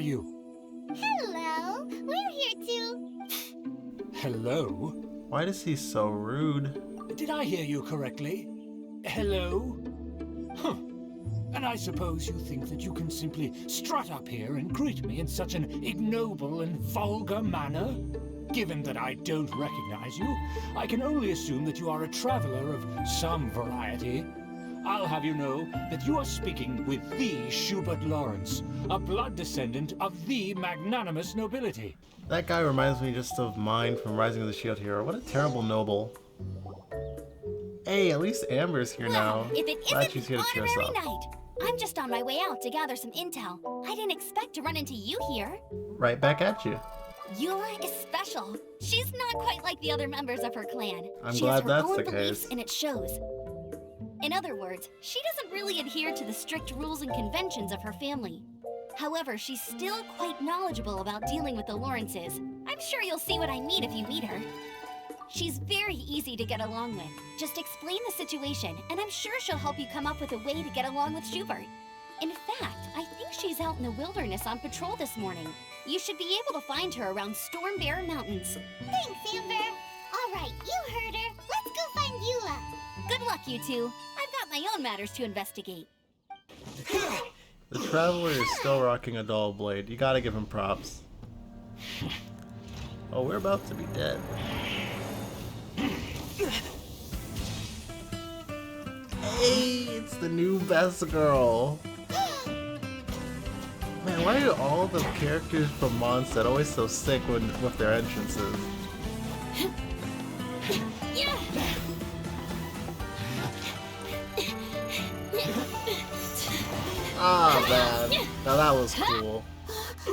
are you? Hello, we're here too. Hello? Why is he so rude? Did I hear you correctly? Hello? Huh. And I suppose you think that you can simply strut up here and greet me in such an ignoble and vulgar manner? Given that I don't recognize you, I can only assume that you are a traveler of some variety. I'll have you know that you are speaking with the Schubert Lawrence, a blood descendant of the magnanimous nobility. That guy reminds me just of mine from Rising of the Shield Hero. What a terrible noble. Hey, at least Amber's here now. If it Glad isn't she's the here to cheer us honorary up. night, I'm just on my way out to gather some intel. I didn't expect to run into you here. Right back at you. Eula is special. She's not quite like the other members of her clan. I'm she glad has her that's own the beliefs, case. and it shows. In other words, she doesn't really adhere to the strict rules and conventions of her family. However, she's still quite knowledgeable about dealing with the Lawrences. I'm sure you'll see what I mean if you meet her. She's very easy to get along with. Just explain the situation, and I'm sure she'll help you come up with a way to get along with Schubert. In fact, I think she's out in the wilderness on patrol this morning. You should be able to find her around Storm Bear Mountains. Thanks, Amber. All right, you heard her. Let's go find Eula. Good luck, you two. I've got my own matters to investigate. The Traveler is still rocking a dull blade. You gotta give him props. Oh, we're about to be dead. Hey, it's the new best girl. Man, why are all the characters from Mondstadt always so sick with their entrances? Yeah. Ah, man. Now that was cool.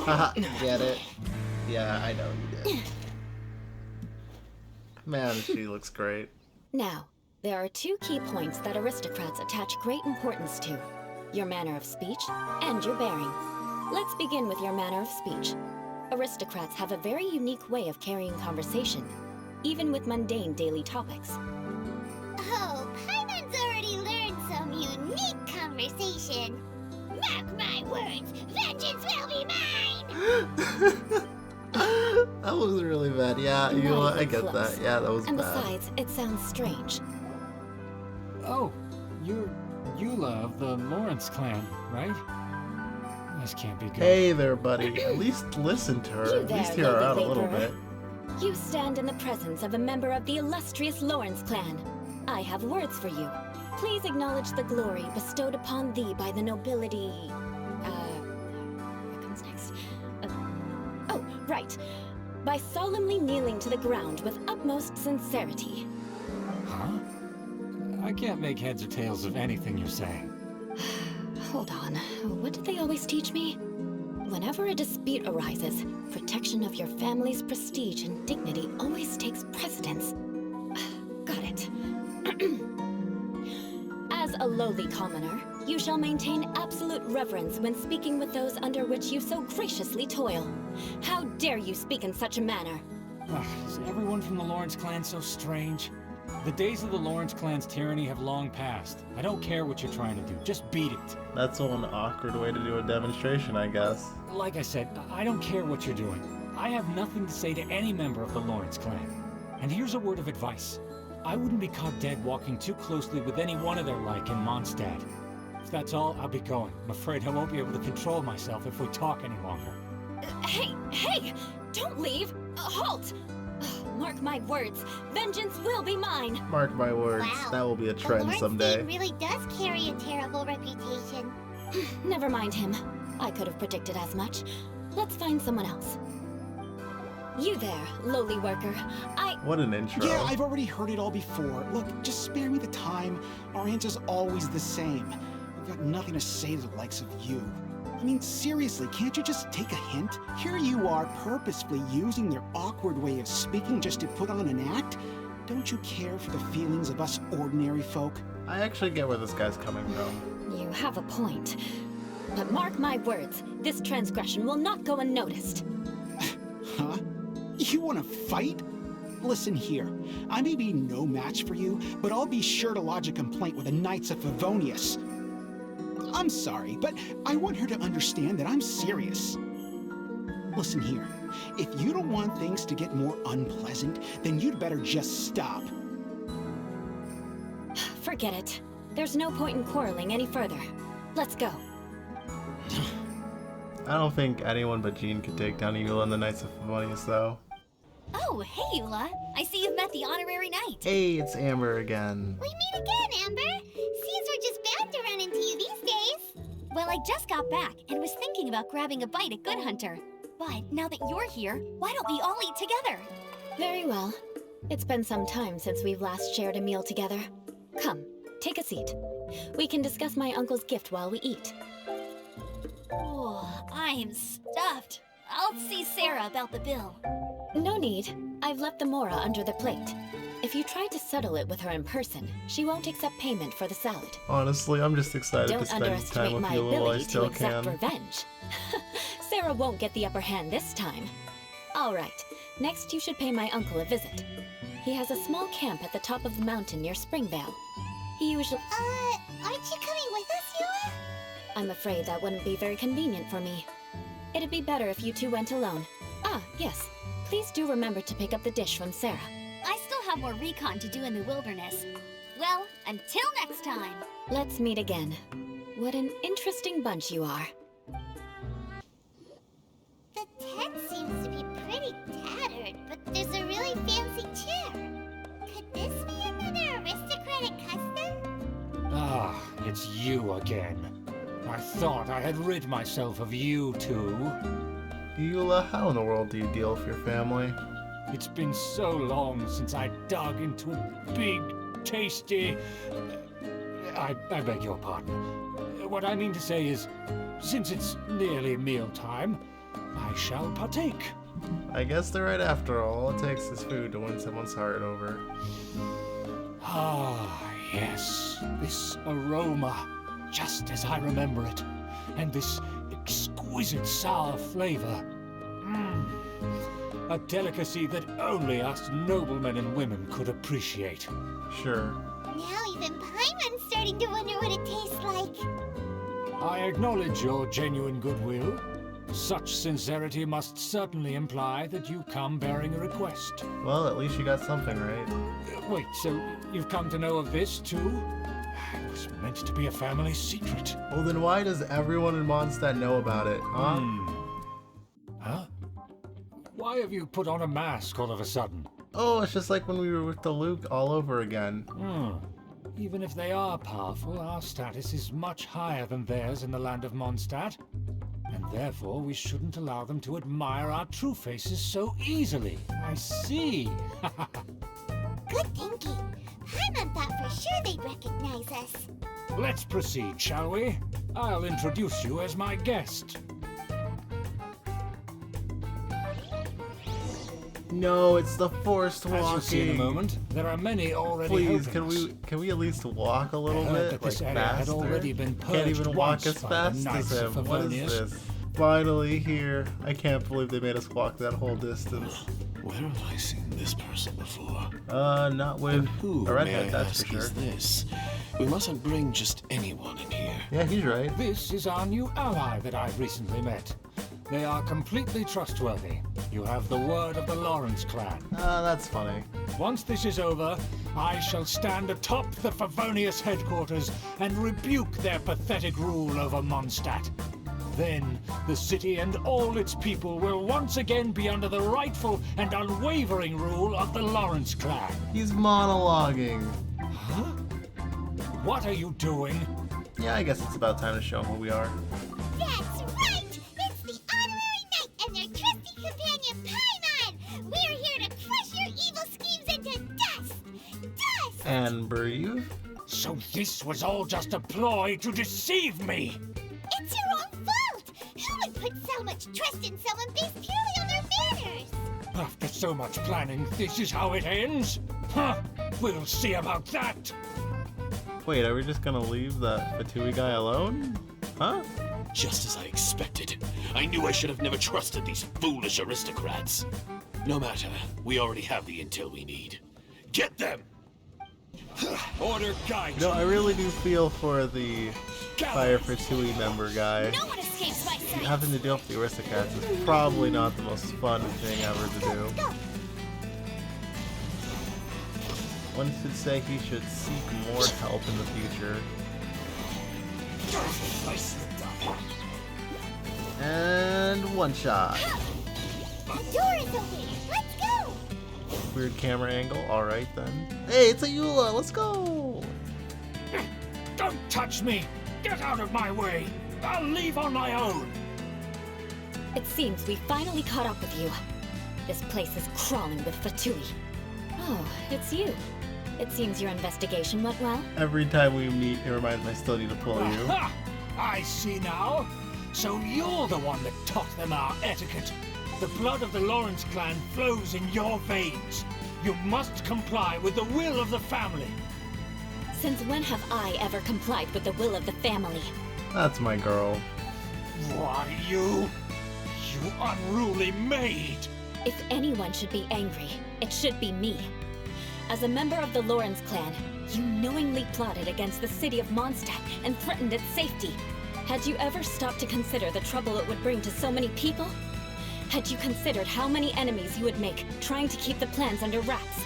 Haha, get it? Yeah, I know you did. Man, she looks great. Now, there are two key points that aristocrats attach great importance to: your manner of speech and your bearing. Let's begin with your manner of speech. Aristocrats have a very unique way of carrying conversation, even with mundane daily topics. Oh, Paimon's already learned some unique conversation. Mark my words, vengeance will be mine! That was really bad. Yeah, you know what? I get Close. that. Yeah, that was And bad. besides, it sounds strange. Oh, you're Eula of the Lawrence clan, right? This can't be good. Hey there, buddy. At least listen to her. You At least there, hear her lady out a little laborer. bit. You stand in the presence of a member of the illustrious Lawrence clan. I have words for you. Please acknowledge the glory bestowed upon thee by the nobility. What comes next? Oh, right. By solemnly kneeling to the ground with utmost sincerity. Huh? I can't make heads or tails of anything you're saying. Hold on. What did they always teach me? Whenever a dispute arises, protection of your family's prestige and dignity always takes precedence. Got it. As a lowly commoner, you shall maintain absolute reverence when speaking with those under which you so graciously toil. How dare you speak in such a manner? Ugh, is everyone from the Lawrence clan so strange? The days of the Lawrence clan's tyranny have long passed. I don't care what you're trying to do, just beat it. That's one awkward way to do a demonstration, I guess. Like I said, I don't care what you're doing. I have nothing to say to any member of the Lawrence clan. And here's a word of advice. I wouldn't be caught dead walking too closely with any one of their like in Mondstadt. If that's all, I'll be going. I'm afraid I won't be able to control myself if we talk any longer. Hey! Don't leave! Halt! Mark my words, vengeance will be mine! Mark my words, Wow. that will be a trend Lawrence someday. Dean really does carry a terrible reputation. Never mind him. I could have predicted as much. Let's find someone else. You there, lowly worker. What an intro. Yeah, I've already heard it all before. Look, just spare me the time. Our answer's always the same. I've got nothing to say to the likes of you. I mean, seriously, can't you just take a hint? Here you are purposefully using their awkward way of speaking just to put on an act? Don't you care for the feelings of us ordinary folk? I actually get where this guy's coming from. You have a point. But mark my words, this transgression will not go unnoticed. Huh? You want to fight? Listen here, I may be no match for you, but I'll be sure to lodge a complaint with the Knights of Favonius. I'm sorry, but I want her to understand that I'm serious. Listen here. If you don't want things to get more unpleasant, then you'd better just stop. Forget it. There's no point in quarreling any further. Let's go. I don't think anyone but Jean could take down Eula in the Knights of Favonius, though. Oh, hey, Eula. I see you've met the honorary knight. Hey, it's Amber again. We meet again, Amber. Seems we're just bound to run into you these days. Well, I just got back and was thinking about grabbing a bite at Good Hunter. But now that you're here, why don't we all eat together? Very well. It's been some time since we've last shared a meal together. Come, take a seat. We can discuss my uncle's gift while we eat. Oh, I am stuffed. I'll see Sarah about the bill. No need. I've left the mora under the plate. If you try to settle it with her in person, she won't accept payment for the salad. Honestly, I'm just excited to Don't spend time underestimate with my Eula while I ability to still exact can. revenge. Sarah won't get the upper hand this time. All right, next you should pay my uncle a visit. He has a small camp at the top of the mountain near Springvale. He usually... Aren't you coming with us, Eula? I'm afraid that wouldn't be very convenient for me. It'd be better if you two went alone. Ah, yes. Please do remember to pick up the dish from Sarah. I still have more recon to do in the wilderness. Well, until next time. Let's meet again. What an interesting bunch you are. The tent seems to be pretty tattered, but there's a really fancy chair. Could this be another aristocratic custom? Ah, it's you again. I thought I had rid myself of you two. Eula, how in the world do you deal with your family? It's been so long since I dug into a big, tasty... I beg your pardon. What I mean to say is, since it's nearly mealtime, I shall partake. I guess they're right after all. All it takes is food to win someone's heart over. Ah, yes. This aroma, just as I remember it. And this exquisite sour flavor. A delicacy that only us noblemen and women could appreciate. Sure. Now even Paimon's starting to wonder what it tastes like. I acknowledge your genuine goodwill. Such sincerity must certainly imply that you come bearing a request. Well, at least you got something right. Wait, so you've come to know of this too? It was meant to be a family secret. Well, then why does everyone in Mondstadt know about it, huh? Huh? Why have you put on a mask all of a sudden? Oh, it's just like when we were with the Luke all over again. Even if they are powerful, our status is much higher than theirs in the land of Mondstadt. And therefore, we shouldn't allow them to admire our true faces so easily. I see. Good thinking. Paimon thought for sure they'd recognize us. Let's proceed, shall we? I'll introduce you as my guest. No, it's the forced walking. As you'll see in a moment, there are many already Please, hoping can we at least walk a little I heard bit, that this like area had faster? already been Can't even purged walk once as by the fast as Knights of him. What is Favonius. this? Finally here. I can't believe they made us walk that whole distance. Where have I seen this person before? Not with Who, a may I redhead, that's ask, for sure. is this? We mustn't bring just anyone in here. Yeah, he's right. This is our new ally that I've recently met. They are completely trustworthy. You have the word of the Lawrence clan. That's funny. Once this is over, I shall stand atop the Favonius headquarters and rebuke their pathetic rule over Mondstadt. Then, the city and all its people will once again be under the rightful and unwavering rule of the Lawrence clan. He's monologuing. Huh? What are you doing? Yeah, I guess it's about time to show him who we are. That's right! It's the honorary knight and their trusty companion Paimon! We're here to crush your evil schemes into dust! Dust! And breathe. So this was all just a ploy to deceive me! It's your own fault! Who would put so much trust in someone based purely on their manners? After so much planning, this is how it ends? Huh! We'll see about that! Wait, are we just gonna leave that Fatui guy alone? Huh? Just as I expected. I knew I should have never trusted these foolish aristocrats. No matter, we already have the intel we need. Get them! Order guide! No, I really do feel for the Fire Fatui member guy. No one escapes my having to deal with the aristocrats is probably not the most fun thing ever to do. One could say he should seek more help in the future. And one shot. The door is open. Let's go. Weird camera angle. Alright then. Hey, it's a Eula. Let's go. Don't touch me! Get out of my way! I'll leave on my own! It seems we finally caught up with you. This place is crawling with Fatui. Oh, it's you. It seems your investigation went well. Every time we meet, it reminds me I still need to pull you. Aha! I see now. So you're the one that taught them our etiquette. The blood of the Lawrence clan flows in your veins. You must comply with the will of the family. Since when have I ever complied with the will of the family? That's my girl. Why, you unruly maid! If anyone should be angry, it should be me. As a member of the Lawrence clan, you knowingly plotted against the city of Mondstadt and threatened its safety. Had you ever stopped to consider the trouble it would bring to so many people? Had you considered how many enemies you would make trying to keep the plans under wraps?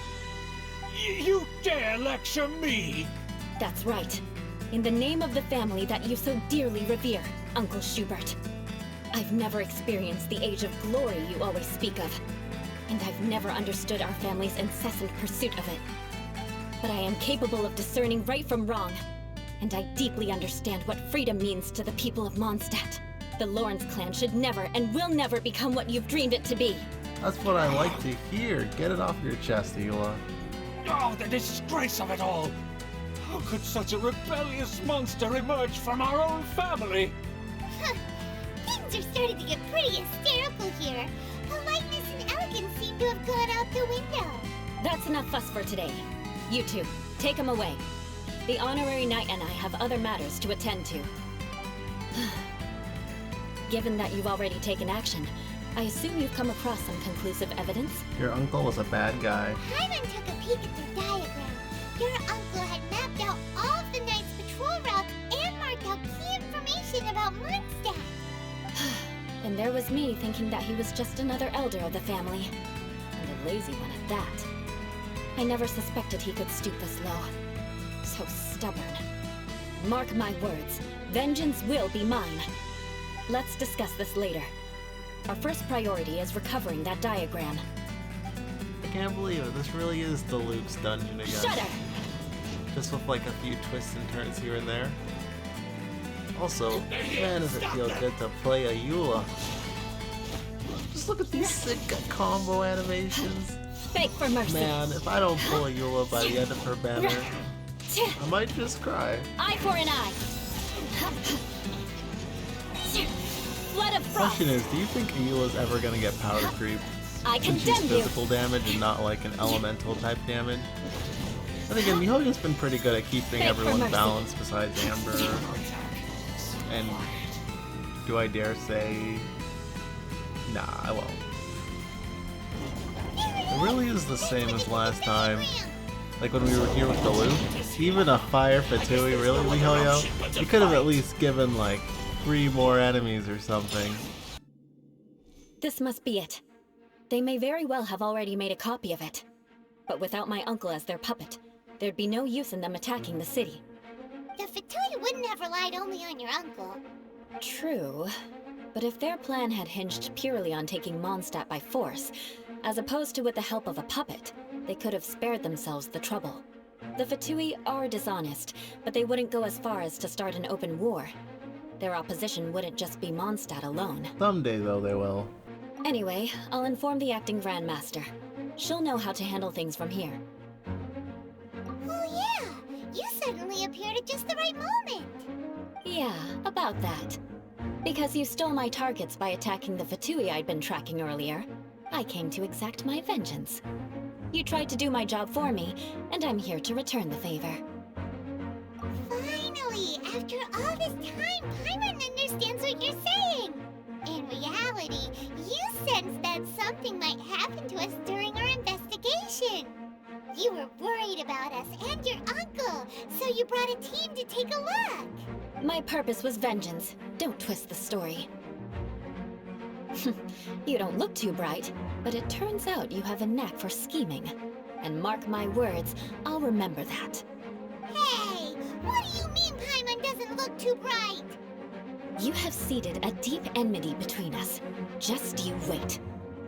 You dare lecture me? That's right. In the name of the family that you so dearly revere, Uncle Schubert. I've never experienced the age of glory you always speak of. And I've never understood our family's incessant pursuit of it. But I am capable of discerning right from wrong. And I deeply understand what freedom means to the people of Mondstadt. The Lawrence clan should never and will never become what you've dreamed it to be. That's what I like to hear. Get it off your chest, Eula. Oh, the disgrace of it all! How could such a rebellious monster emerge from our own family? Things are starting to get pretty hysterical here. Politeness and elegance seem to have gone out the window. That's enough fuss for today. You two, take him away. The honorary knight and I have other matters to attend to. Given that you've already taken action, I assume you've come across some conclusive evidence? Your uncle was a bad guy. Hyman took a peek at the diagram. Your uncle had mapped out all of the Knight's patrol routes and marked out key information about Mondstadt. And there was me thinking that he was just another elder of the family. And a lazy one at that. I never suspected he could stoop this low. So stubborn. Mark my words, vengeance will be mine. Let's discuss this later. Our first priority is recovering that diagram. I can't believe it. This really is the Luke's dungeon again. Shudder! Just with like a few twists and turns here and there. Also, man, does it feel good to play a Eula. Just look at these sick combo animations. Beg for mercy. Man, if I don't pull a Eula by the end of her banner, I might just cry. Eye for an eye. Flood of frost. Question is, do you think Eula's ever gonna get power creep? I Since she's condemn you. physical damage and not like an elemental type damage? And again, Mihoyo's been pretty good at keeping Beg for everyone mercy. balanced besides Amber. And do I dare say... Nah, I won't. It really is the same as last time. Like when we were here with the Luke. Even a fire Fatui, really, Mihoyo? You could have at least given like 3 more enemies or something. This must be it. They may very well have already made a copy of it. But without my uncle as their puppet, there'd be no use in them attacking the city. The Fatui wouldn't have relied only on your uncle. True. But if their plan had hinged purely on taking Mondstadt by force, as opposed to with the help of a puppet, they could have spared themselves the trouble. The Fatui are dishonest, but they wouldn't go as far as to start an open war. Their opposition wouldn't just be Mondstadt alone. Someday, though, they will. Anyway, I'll inform the acting Grandmaster. She'll know how to handle things from here. Oh yeah, you suddenly appeared at just the right moment. Yeah, about that. Because you stole my targets by attacking the Fatui I'd been tracking earlier, I came to exact my vengeance. You tried to do my job for me, and I'm here to return the favor. Finally, after all this time, Paimon understands what you're saying. In reality, you sensed that something might happen to us during our investigation. You were worried about us and your uncle, so you brought a team to take a look. My purpose was vengeance. Don't twist the story. You don't look too bright, but it turns out you have a knack for scheming. And mark my words, I'll remember that. Hey, what do you mean Paimon doesn't look too bright? You have seeded a deep enmity between us. Just you wait.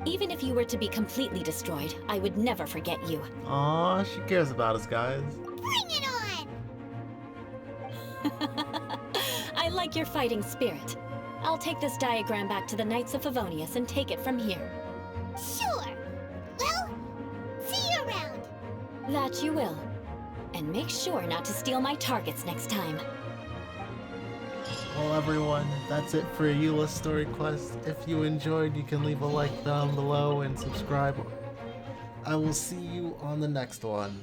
Even if you were to be completely destroyed, I would never forget you. Aw, she cares about us, guys. Bring it on! I like your fighting spirit. I'll take this diagram back to the Knights of Favonius and take it from here. Sure. Well, see you around. That you will. And make sure not to steal my targets next time. Well, everyone, that's it for Eula's story quest. If you enjoyed, you can leave a like down below and subscribe. I will see you on the next one.